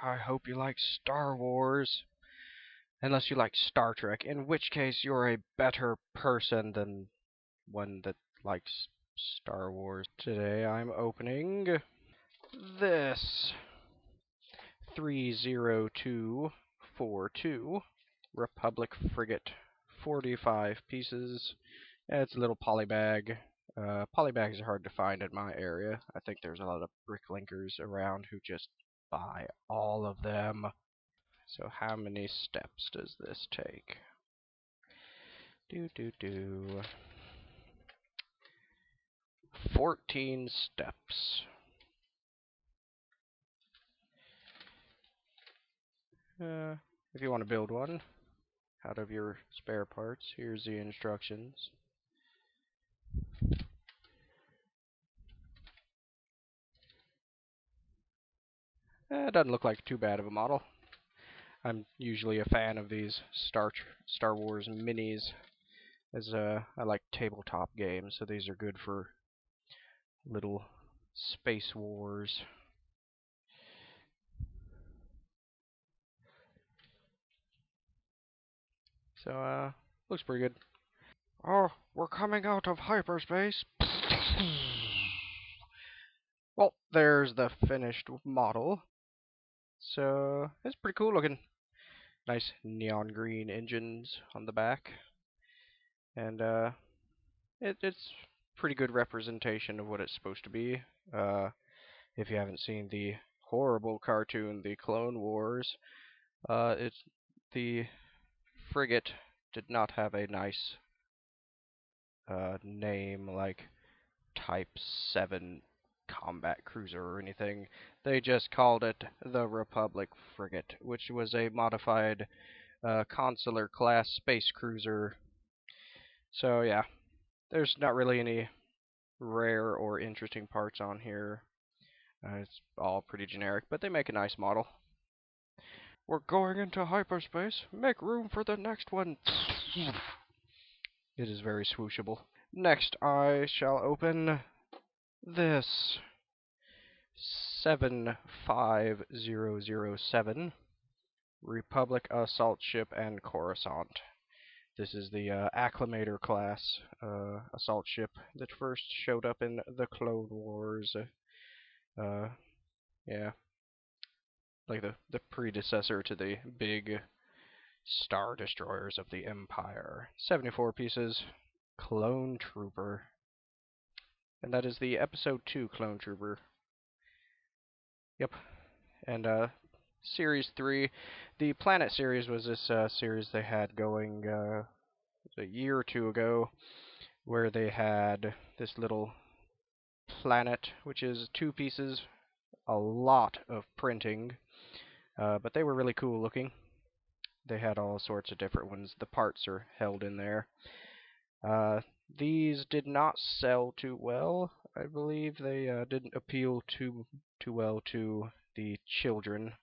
I hope you like Star Wars. Unless you like Star Trek, in which case you're a better person than one that likes Star Wars. Today I'm opening this 30242 Republic Frigate. 45 pieces. It's a little poly bag. Polybags are hard to find in my area. I think there's a lot of bricklinkers around who just buy all of them. So how many steps does this take? Do. 14 steps. If you want to build one out of your spare parts, here's the instructions. It doesn't look like too bad of a model. I'm usually a fan of these Star Wars minis, as I like tabletop games, so these are good for little space wars. So looks pretty good. Oh, we're coming out of hyperspace. Well, there's the finished model. So it's pretty cool looking. Nice neon green engines on the back, and it's pretty good representation of what it's supposed to be. If you haven't seen the horrible cartoon, The Clone Wars, it's the frigate did not have a nice name like Type 7 combat cruiser or anything. They just called it the Republic Frigate, which was a modified consular class space cruiser. So yeah, there's not really any rare or interesting parts on here. It's all pretty generic, but they make a nice model. We're going into hyperspace. Make room for the next one. It is very swooshable. Next, I shall open this 75007 Republic Assault Ship and Coruscant. This is the Acclamator class assault ship that first showed up in the Clone Wars. Yeah, like the predecessor to the big Star Destroyers of the Empire. 74 pieces. Clone Trooper. And that is the Episode 2 Clone Trooper. Yep. And Series 3. The Planet series was this series they had going a year or two ago, where they had this little planet, which is 2 pieces, a lot of printing, but they were really cool looking. They had all sorts of different ones. The parts are held in there. These did not sell too well. I believe they didn't appeal too well to the children.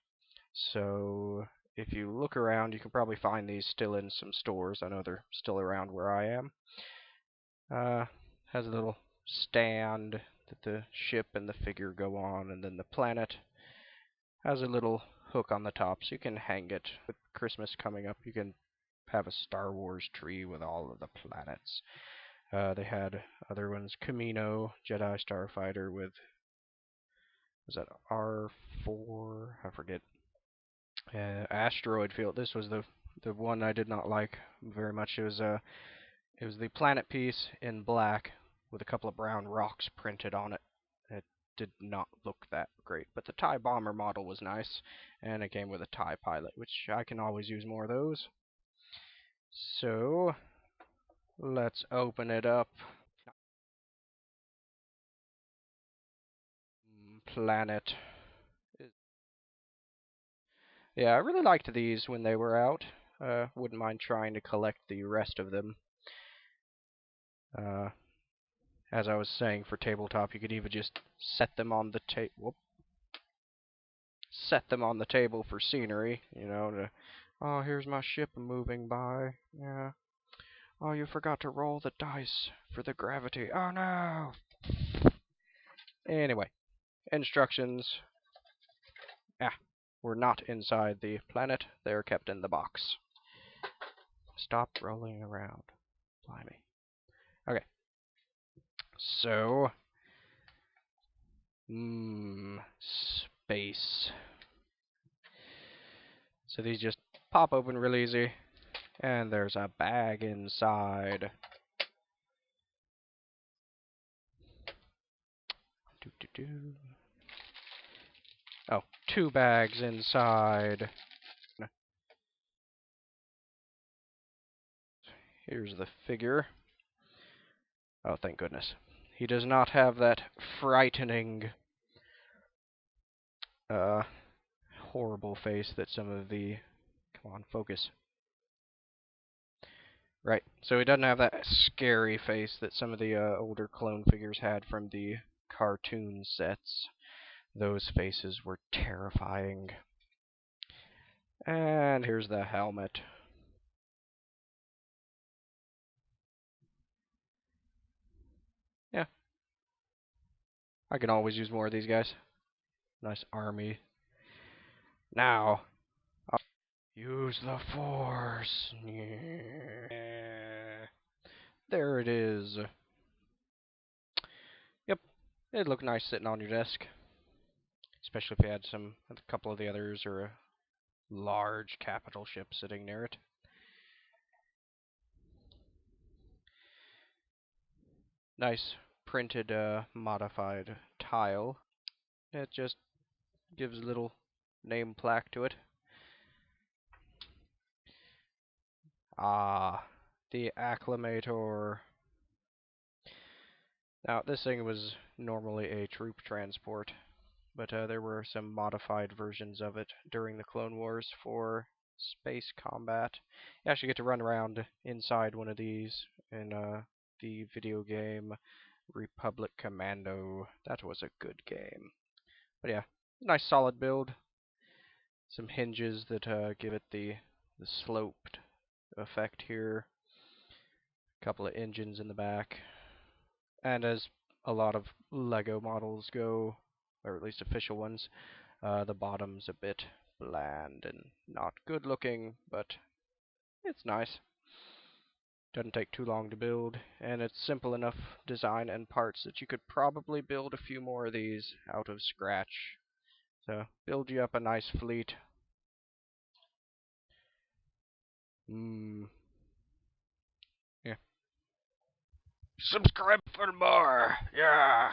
So if you look around, you can probably find these still in some stores. I know they're still around where I am. Has a little stand that the ship and the figure go on, and then the planet has a little hook on the top, so you can hang it. With Christmas coming up, you can have a Star Wars tree with all of the planets. They had other ones, Camino, Jedi Starfighter with, was that R4? I forget. Asteroid Field. This was the one I did not like very much. It was the planet piece in black with a couple of brown rocks printed on it. It did not look that great, but the TIE Bomber model was nice, and it came with a TIE Pilot, which I can always use more of those. So let's open it up. Planet. Yeah, I really liked these when they were out. Wouldn't mind trying to collect the rest of them. As I was saying, for tabletop, you could even just set them on the set them on the table for scenery. You know, oh, here's my ship moving by. Yeah. Oh, you forgot to roll the dice for the gravity. Oh no. Anyway, instructions. Yeah, were not inside the planet. They're kept in the box. Stop rolling around. Blimey. Okay. So, space. So these just pop open real easy, and there's a bag inside. Oh, 2 bags inside. Here's the figure. Oh, thank goodness. He does not have that frightening, horrible face that some of the... Come on, focus. Right, so he doesn't have that scary face that some of the older clone figures had from the cartoon sets. Those faces were terrifying. And here's the helmet. Yeah. I can always use more of these guys. Nice army. Now, use the Force. There it is. Yep, it'd look nice sitting on your desk. Especially if you had a couple of the others or a large capital ship sitting near it. Nice printed, modified tile. It just gives a little name plaque to it. Ah, the Acclamator. Now, this thing was normally a troop transport, but there were some modified versions of it during the Clone Wars for space combat. You actually get to run around inside one of these in the video game Republic Commando. That was a good game. But yeah, nice solid build. Some hinges that give it the sloped effect here. A couple of engines in the back. And as a lot of Lego models go, or at least official ones, the bottom's a bit bland and not good looking, but it's nice. Doesn't take too long to build, and it's simple enough design and parts that you could probably build a few more of these out of scratch. So, build you up a nice fleet. Yeah. Subscribe for more! Yeah!